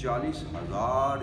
40,000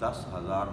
10,000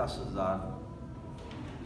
10,000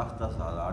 10,000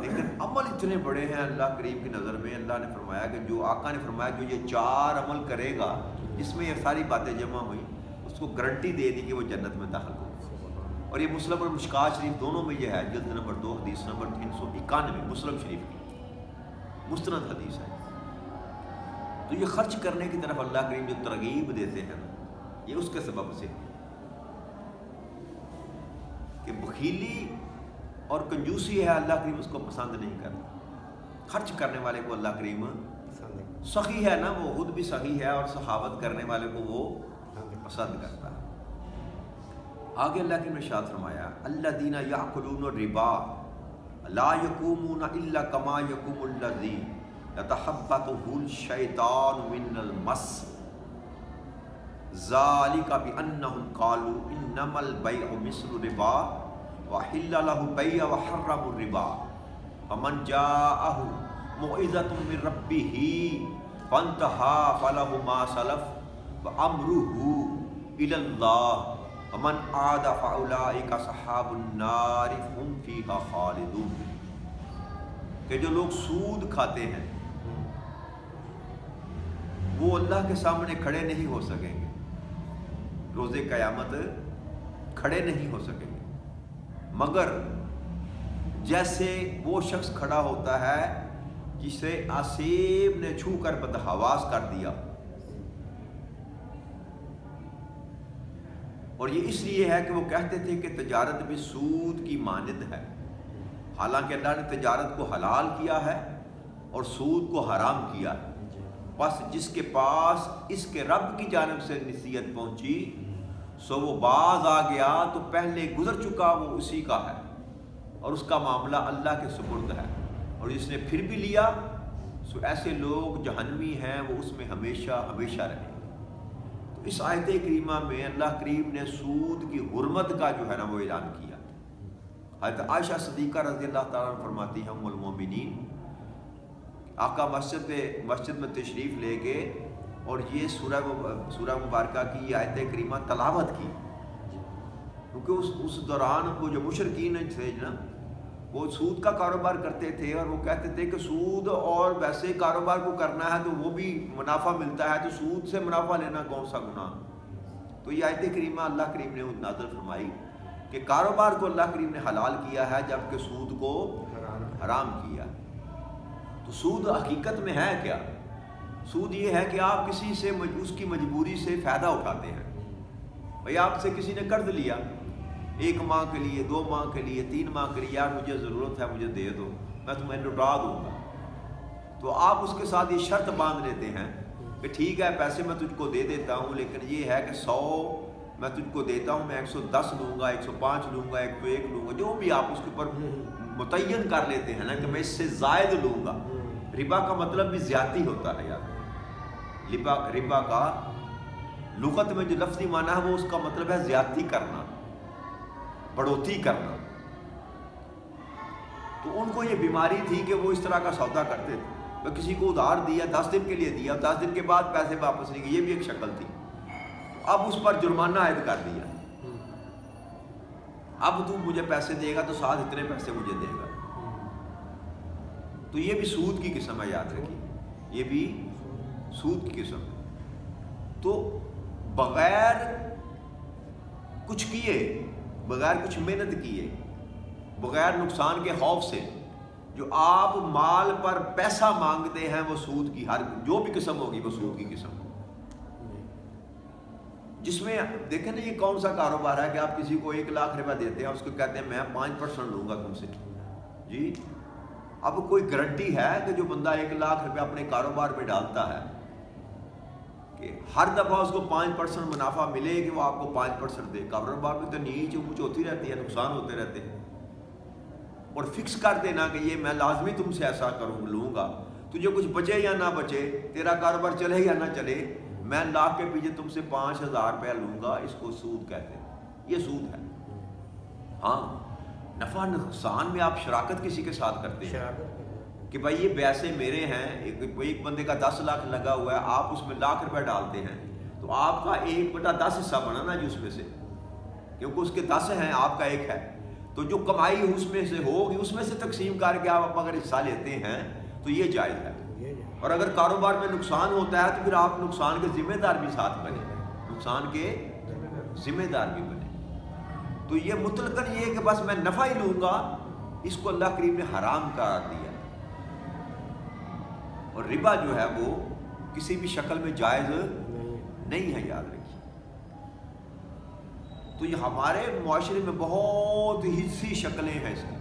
لیکن عمل اتنے بڑے ہیں اللہ کریم کی نظر میں. اللہ نے فرمایا کہ جو آقا نے فرمایا جو یہ 4 عمل کرے گا جس میں یہ ساری باتیں جمع ہوئی اس کو گارنٹی دے دی کہ وہ جنت میں داخل ہوگا. اور یہ مسلم اور مشکات شریف دونوں میں یہ ہے، جلد نمبر 2 حدیث نمبر 391 مسلم شریف کی مستند حدیث ہے. تو یہ خرچ کرنے کی طرف اللہ کریم جو ترغیب دیتے ہیں نا، یہ اس کے سبب سے کہ بخیلی اور کنجوسی ہے اللہ کریم اس کو پسند نہیں کرتا. خرچ کرنے والے کو اللہ کریم سخی ہے نا، وہ خود بھی سخی ہے اور سخاوت کرنے والے کو وہ پسند کرتا ہے. آگے اللہ کے ارشاد فرمایا الذین یاکلون الربا لا یقومون الا کما یقوم الذی یتخبطہ الشیطان من المس ذالک بانہم قالوا انما البیع مثل الربا وحل له البیع وحرم الربا فمن جاءہ موعظۃ من ربہ فانتہى فلہ ما سلف وامرہ الی اللہ ومن عاد فاولئک اصحاب النار هم فیہا خالدون. کہ جو لوگ سود کھاتے ہیں وہ اللہ کے سامنے کھڑے نہیں ہو سکیں گے، روز قیامت کھڑے نہیں ہو سکیں گے، مگر جیسے وہ شخص کھڑا ہوتا ہے جسے آسیب نے چھو کر بدحواس کر دیا. اور یہ اس لیے ہے کہ وہ کہتے تھے کہ تجارت بھی سود کی مانند ہے، حالانکہ اللہ نے تجارت کو حلال کیا ہے اور سود کو حرام کیا ہے. بس جس کے پاس اس کے رب کی جانب سے نصیحت پہنچی سو وہ باز آ گیا تو پہلے گزر چکا وہ اسی کا ہے اور اس کا معاملہ اللہ کے سپرد ہے. اور جس نے پھر بھی لیا سو ایسے لوگ جہنمی ہیں، وہ اس میں ہمیشہ ہمیشہ رہیں. تو اس آیت کریمہ میں اللہ کریم نے سود کی حرمت کا جو ہے نا وہ اعلان کیا. حضرت عائشہ صدیقہ رضی اللہ تعالیٰ عنہ فرماتی ہیں ام المومنین، آقا مسجد میں تشریف لے گئے اور یہ سورہ مبارکہ کی یہ آیت کریمہ تلاوت کی، کیونکہ اس دوران وہ جو مشرکین تھے نا وہ سود کا کاروبار کرتے تھے اور وہ کہتے تھے کہ سود اور ویسے کاروبار کو کرنا ہے تو وہ بھی منافع ملتا ہے، تو سود سے منافع لینا کون سا گناہ. تو یہ آیت کریمہ اللہ کریم نے نازل فرمائی کہ کاروبار کو اللہ کریم نے حلال کیا ہے جبکہ سود کو حرام کیا. تو سود حقیقت میں ہے کیا؟ سود یہ ہے کہ آپ کسی سے اس کی مجبوری سے فائدہ اٹھاتے ہیں. بھئی آپ سے کسی نے قرض لیا 1 ماہ کے لیے، 2 ماہ کے لیے، 3 ماہ کے لیے، یار مجھے ضرورت ہے مجھے دے دو میں تمہیں لوٹا دوں گا. تو آپ اس کے ساتھ یہ شرط باندھ لیتے ہیں کہ ٹھیک ہے پیسے میں تجھ کو دے دیتا ہوں، لیکن یہ ہے کہ 100 میں تجھ کو دیتا ہوں، میں 110 لوں گا، 105 لوں گا، 101 لوں گا، جو بھی آپ اس کے اوپر متعین کر لیتے ہیں نا کہ میں اس سے زائد لوں گا. ربا کا مطلب بھی زیادتی ہوتا ہے یار. ربا کا لغت میں جو لفظی معنی ہے وہ اس کا مطلب ہے زیادتی کرنا، بڑھوتی کرنا. تو ان کو یہ بیماری تھی کہ وہ اس طرح کا سودا کرتے تھے. میں کسی کو ادھار دیا 10 دن کے لیے دیا، 10 دن کے بعد پیسے واپس نہیں کیے، یہ بھی ایک شکل تھی. اب اس پر جرمانہ عائد کر دیا، اب تو مجھے پیسے دے گا تو ساتھ اتنے پیسے مجھے دے گا. تو یہ بھی سود کی قسم ہے، یاد رکھیے یہ بھی سود کی قسم ہے. تو بغیر کچھ کیے، بغیر کچھ محنت کیے، بغیر نقصان کے خوف سے جو آپ مال پر پیسہ مانگتے ہیں وہ سود کی ہر جو بھی قسم ہوگی وہ سود کی قسم ہوگی. جس میں دیکھیں نا یہ کون سا کاروبار ہے کہ آپ کسی کو 1 لاکھ روپے دیتے ہیں، اس کو کہتے ہیں میں 5% لوں گا تم سے. جی اب کوئی گارنٹی ہے کہ جو بندہ 1 لاکھ روپے اپنے کاروبار میں ڈالتا ہے کہ ہر دفعہ اس کو 5% منافع ملے کہ وہ آپ کو 5% دے؟ کاروبار میں تو نیچ اونچ ہوتی رہتی ہے، نقصان ہوتے رہتے ہیں. اور فکس کر دینا کہ یہ میں لازمی تم سے ایسا کروں لوں گا، تجھے کچھ بچے یا نہ بچے، تیرا کاروبار چلے یا نہ چلے، میں لاکھ کے پیچھے تم سے 5000 روپیہ لوں گا، اس کو سود کہتے ہیں. یہ سود ہے. ہاں نفع نقصان میں آپ شراکت کسی کے ساتھ کرتے ہیں کہ بھائی یہ پیسے میرے ہیں، ایک بندے کا 10 لاکھ لگا ہوا ہے، آپ اس میں 1 لاکھ روپے ڈالتے ہیں تو آپ کا 1/10 حصہ بنا نا جی اس میں سے، کیونکہ اس کے 10 ہیں آپ کا 1 ہے. تو جو کمائی اس میں سے ہوگی اس میں سے تقسیم کر کے آپ اگر حصہ لیتے ہیں تو یہ جائز ہے. اور اگر کاروبار میں نقصان ہوتا ہے تو پھر آپ نقصان کے ذمہ دار بھی ساتھ بنے, نقصان کے ذمہ دار بھی بنے. تو یہ مطلقاً یہ کہ بس میں نفع ہی لوں گا, اس کو اللہ کریم نے حرام قرار دیا. اور ربا جو ہے وہ کسی بھی شکل میں جائز نہیں ہے, یاد رکھیے. تو یہ ہمارے معاشرے میں بہت ہی سی شکلیں ہیں اس کی.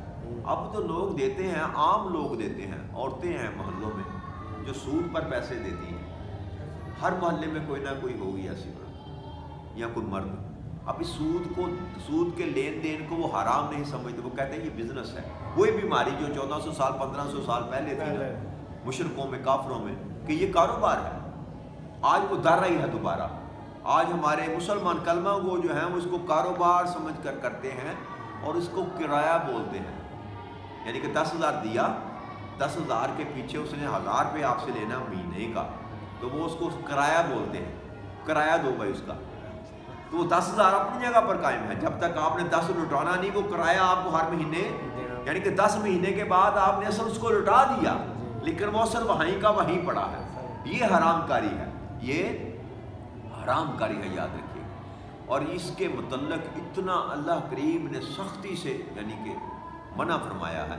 اب تو لوگ دیتے ہیں, عام لوگ دیتے ہیں, عورتیں ہیں محلوں میں جو سود پر پیسے دیتی ہیں. ہر محلے میں کوئی نہ کوئی ہوگی ایسی عورت یا کوئی مرد. اب اس سود کے لین دین کو وہ حرام نہیں سمجھتے, وہ کہتے ہیں یہ بزنس ہے. وہی بیماری جو 1400 سال 1500 سال پہلے تھی نا مشرکوں میں, کافروں میں, کہ یہ کاروبار ہے, آج وہ در رہی ہے دوبارہ. آج ہمارے مسلمان کلمہ وہ جو ہیں وہ اس کو کاروبار سمجھ کر کرتے ہیں اور اس کو کرایہ بولتے ہیں. یعنی کہ 10,000 دیا, 10,000 کے پیچھے اس نے 1,000 روپے آپ سے لینا مہینے کا, تو وہ اس کو کرایہ بولتے ہیں, کرایہ دو بھائی اس کا. تو وہ 10,000 اپنی جگہ پر قائم ہے, جب تک آپ نے 10 لٹانا نہیں, وہ کرایہ آپ کو ہر مہینے, یعنی کہ 10 مہینے کے بعد آپ نے اصل اس کو لٹا دیا, لیکن وہ اصل وہیں کا وہیں پڑا ہے. یہ حرام کاری ہے, یہ حرام کاری ہے, یاد رکھیے. اور اس کے متعلق اتنا اللہ کریم نے سختی سے یعنی کہ منع فرمایا ہے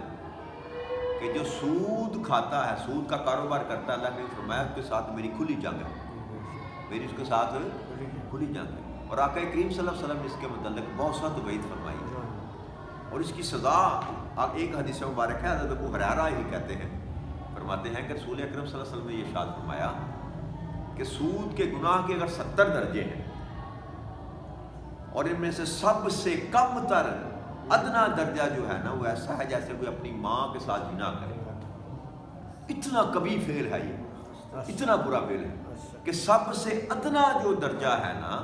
کہ جو سود کھاتا ہے, سود کا کاروبار کرتا ہے, اللہ نے فرمایا اس کے ساتھ میری کھلی جنگ ہے, میری اس کے ساتھ کھلی جنگ ہے. اور آقا کریم صلی اللہ علیہ وسلم نے اس کے متعلق بہت سخت وعید فرمائی ہے. اور اس کی سزا ایک حدیث مبارک ہے, حضرت ابو ہریرہ ہی کہتے ہیں, فرماتے ہیں کہ رسول اکرم صلی اللہ علیہ وسلم نے یہ ارشاد فرمایا کہ سود کے گناہ کے اگر 70 درجے ہیں اور ان میں سے سب سے کم تر ادنا درجہ جو ہے نا وہ ایسا ہے جیسے کوئی اپنی ماں کے ساتھ زنا کرے. اتنا کبھی فعل ہے یہ, اتنا برا فعل ہے کہ سب سے ادنا جو درجہ ہے نا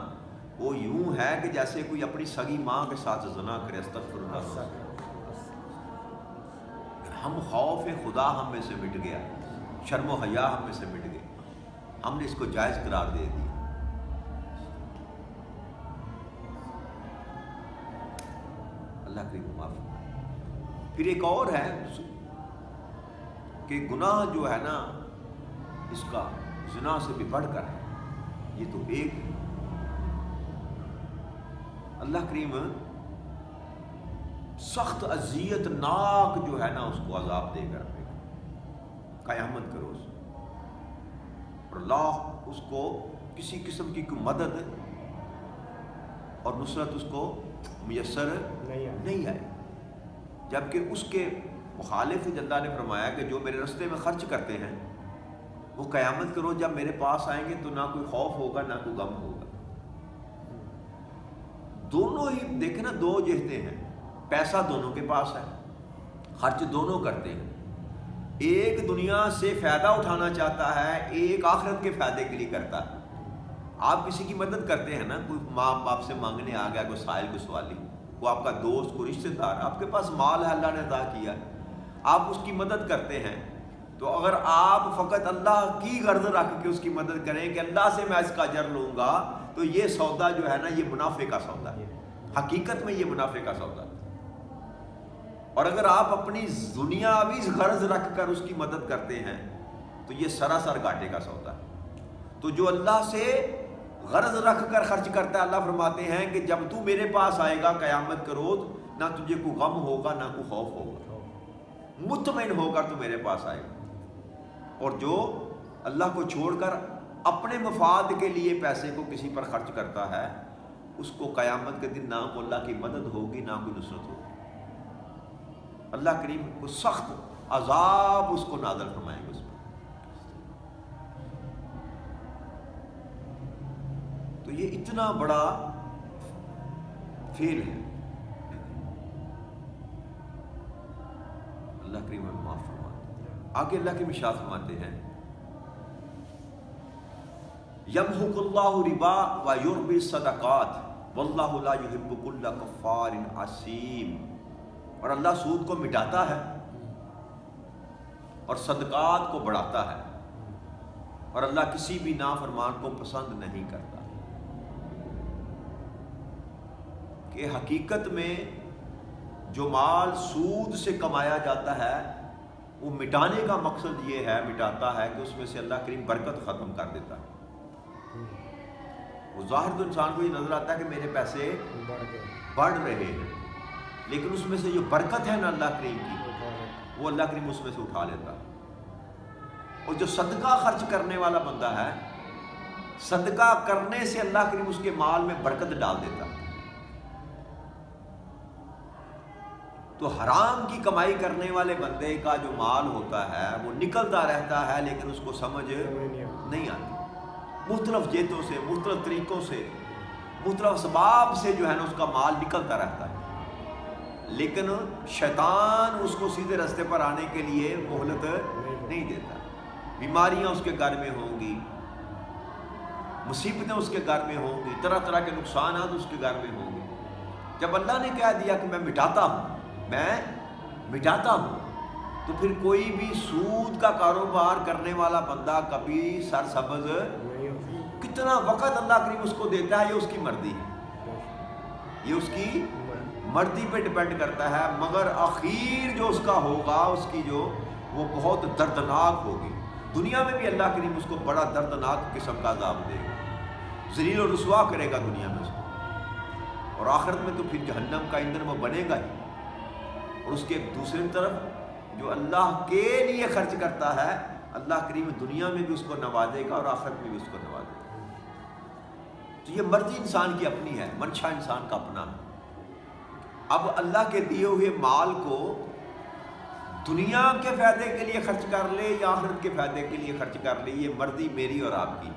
وہ یوں ہے کہ جیسے کوئی اپنی سگی ماں کے ساتھ زنا کرے. استغفر اللہ. ہم خوف خدا ہم میں سے مٹ گیا, شرم و حیا ہم میں سے مٹ گئے, ہم نے اس کو جائز قرار دے دیا. اللہ کریم معاف. پھر ایک اور ہے کہ گناہ جو ہے نا اس کا زنا سے بھی بڑھ کر ہے. یہ تو ایک اللہ کریم سخت اذیت ناک جو ہے نا اس کو عذاب دے کر قیامت کرو. اور اللہ اس کو کسی قسم کی کوئی مدد اور نصرت اس کو میسر نہیں آئے. جبکہ اس کے مخالف اللہ نے فرمایا کہ جو میرے رستے میں خرچ کرتے ہیں وہ قیامت کرو جب میرے پاس آئیں گے تو نہ کوئی خوف ہوگا نہ کوئی غم ہوگا. دونوں ہی دیکھیں نا, دو جہتیں ہیں, پیسہ دونوں کے پاس ہے, خرچ دونوں کرتے ہیں. ایک دنیا سے فائدہ اٹھانا چاہتا ہے, ایک آخرت کے فائدے کے لیے کرتا ہے. آپ کسی کی مدد کرتے ہیں نا, کوئی ماں باپ سے مانگنے آ گیا, کوئی سائل کوئی سوالی, وہ آپ کا دوست کوئی رشتہ دار, آپ کے پاس مال ہے اللہ نے عطا کیا, آپ اس کی مدد کرتے ہیں. تو اگر آپ فقط اللہ کی غرض رکھ کے اس کی مدد کریں کہ اللہ سے میں اس کا اجر لوں گا, تو یہ سودا جو ہے نا یہ منافع کا سودا ہے, حقیقت میں یہ منافع کا سودا ہے. اور اگر آپ اپنی دنیاوی غرض رکھ کر اس کی مدد کرتے ہیں تو یہ سراسر گھاٹے کا سودا ہے. تو جو اللہ سے غرض رکھ کر خرچ کرتا ہے, اللہ فرماتے ہیں کہ جب تو میرے پاس آئے گا قیامت کے روز نہ تجھے کوئی غم ہوگا نہ کوئی خوف ہوگا, مطمئن ہو کر تو میرے پاس آئے گا. اور جو اللہ کو چھوڑ کر اپنے مفاد کے لیے پیسے کو کسی پر خرچ کرتا ہے اس کو قیامت کے دن نہ کو اللہ کی مدد ہوگی نہ کوئی نصرت ہوگی. اللہ کریم کو سخت عذاب اس کو نازل فرمائیں گے اس پر. تو یہ اتنا بڑا فعل ہے. اللہ کریم ہمیں معاف فرمائے. آگے اللہ کے ارشاد فرماتے ہیں یمحق اللہ ربا ویربی الصدقات واللہ لا یحب کل کفار عصیم. اور اللہ سود کو مٹاتا ہے اور صدقات کو بڑھاتا ہے, اور اللہ کسی بھی نافرمان کو پسند نہیں کرتا. کہ حقیقت میں جو مال سود سے کمایا جاتا ہے وہ مٹانے کا مقصد یہ ہے، مٹاتا ہے کہ اس میں سے اللہ کریم برکت ختم کر دیتا ہے۔ وہ ظاہر تو انسان کو یہ نظر آتا ہے کہ میرے پیسے بڑھ رہے ہیں، لیکن اس میں سے جو برکت ہے نا اللہ کریم کی، وہ اللہ کریم اس میں سے اٹھا لیتا ہے۔ اور جو صدقہ خرچ کرنے والا بندہ ہے، صدقہ کرنے سے اللہ کریم اس کے مال میں برکت ڈال دیتا ہے۔ تو حرام کی کمائی کرنے والے بندے کا جو مال ہوتا ہے وہ نکلتا رہتا ہے، لیکن اس کو سمجھ نہیں آتی۔ مختلف جہتوں سے، مختلف طریقوں سے، مختلف اسباب سے جو ہے نا اس کا مال نکلتا رہتا ہے، لیکن شیطان اس کو سیدھے راستے پر آنے کے لیے مہلت نہیں دیتا۔ بیماریاں اس کے گھر میں ہوں گی، مصیبتیں اس کے گھر میں ہوں گی، طرح طرح کے نقصانات اس کے گھر میں ہوں گے۔ جب اللہ نے کہہ دیا کہ میں مٹاتا ہوں، تو پھر کوئی بھی سود کا کاروبار کرنے والا بندہ کبھی سرسبز، کتنا وقت اللہ کریم اس کو دیتا ہے یہ اس کی مرضی ہے، یہ اس کی مرضی پہ ڈیپینڈ کرتا ہے، مگر آخر جو اس کا ہوگا اس کی جو وہ بہت دردناک ہوگی۔ دنیا میں بھی اللہ کریم اس کو بڑا دردناک قسم کا عذاب دے گا، ذلیل و رسوا کرے گا دنیا میں اس کو، اور آخرت میں تو پھر جہنم کا ایندھن وہ بنے گا ہی۔ اور اس کے دوسری طرف جو اللہ کے لیے خرچ کرتا ہے، اللہ کریم دنیا میں بھی اس کو نوازے گا اور آخرت میں بھی اس کو نوازے گا۔ تو یہ مرضی انسان کی اپنی ہے، منشا انسان کا اپنا ہے۔ اب اللہ کے دیے ہوئے مال کو دنیا کے فائدے کے لیے خرچ کر لے یا آخرت کے فائدے کے لیے خرچ کر لے، یہ مرضی میری اور آپ کی۔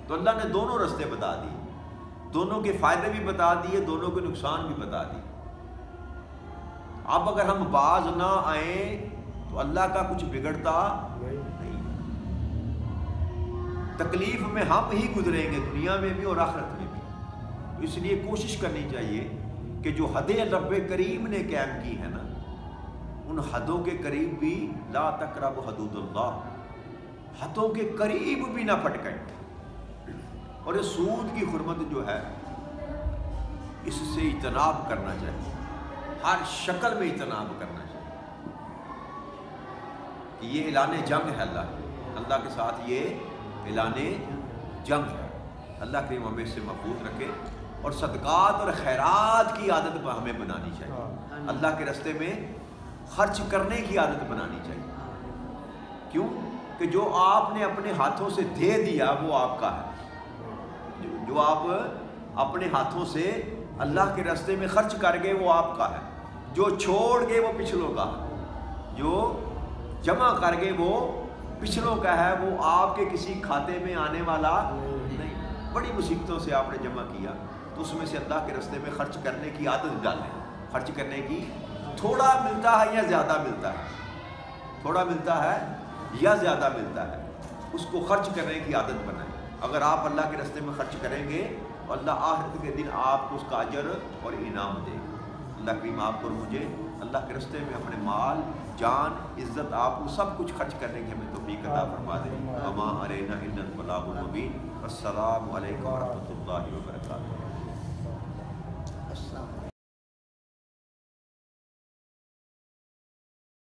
تو اللہ نے دونوں راستے بتا دیے، دونوں کے فائدے بھی بتا دیے، دونوں کے نقصان بھی بتا دیے۔ اب اگر ہم باز نہ آئیں تو اللہ کا کچھ بگڑتا نہیں، تکلیف میں ہم ہی گزریں گے، دنیا میں بھی اور آخرت میں بھی۔ تو اس لیے کوشش کرنی چاہیے کہ جو حدیں رب کریم نے قائم کی ہیں نا، ان حدوں کے قریب بھی لا تقربوا حدود اللہ، حدوں کے قریب بھی نہ پھٹکیں۔ اور یہ سود کی حرمت جو ہے اس سے اجتناب کرنا چاہیے، ہر شکل میں اجتناب کرنا چاہیے کہ یہ اعلان جنگ ہے اللہ کے ساتھ، یہ اعلان جنگ ہے۔ اللہ کریم ہمیں اس سے محفوظ رکھے، اور صدقات اور خیرات کی عادت ہمیں بنانی چاہیے، اللہ کے راستے میں خرچ کرنے کی عادت بنانی چاہیے۔ کیوں کہ جو آپ نے اپنے ہاتھوں سے دے دیا وہ آپ کا ہے، جو آپ اپنے ہاتھوں سے اللہ کے راستے میں خرچ کر گئے وہ آپ کا ہے، جو چھوڑ گئے وہ پچھلوں کا ہے، جو جمع کر گئے وہ پچھلوں کا ہے، وہ آپ کے کسی کھاتے میں آنے والا نہیں۔ بڑی مصیبتوں سے آپ نے جمع کیا تو اس میں سے اللہ کے راستے میں خرچ کرنے کی عادت ڈالیں، خرچ کرنے کی، تھوڑا ملتا ہے یا زیادہ ملتا ہے، تھوڑا ملتا ہے یا زیادہ ملتا ہے، اس کو خرچ کرنے کی عادت بنائیں۔ اگر آپ اللہ کے راستے میں خرچ کریں گے تو اللہ آخرت کے دن آپ کو اس کا اجر اور انعام دے گا۔ اللہ کریم آپ کو اور مجھے اللہ کے راستے میں اپنے مال، جان، عزت، آپ کو سب کچھ خرچ کرنے کی ہمیں توفیق عطا فرما دے۔ وما علینا الا البلاغ المبین۔ السلام علیکم ورحمۃ اللہ وبرکاتہ۔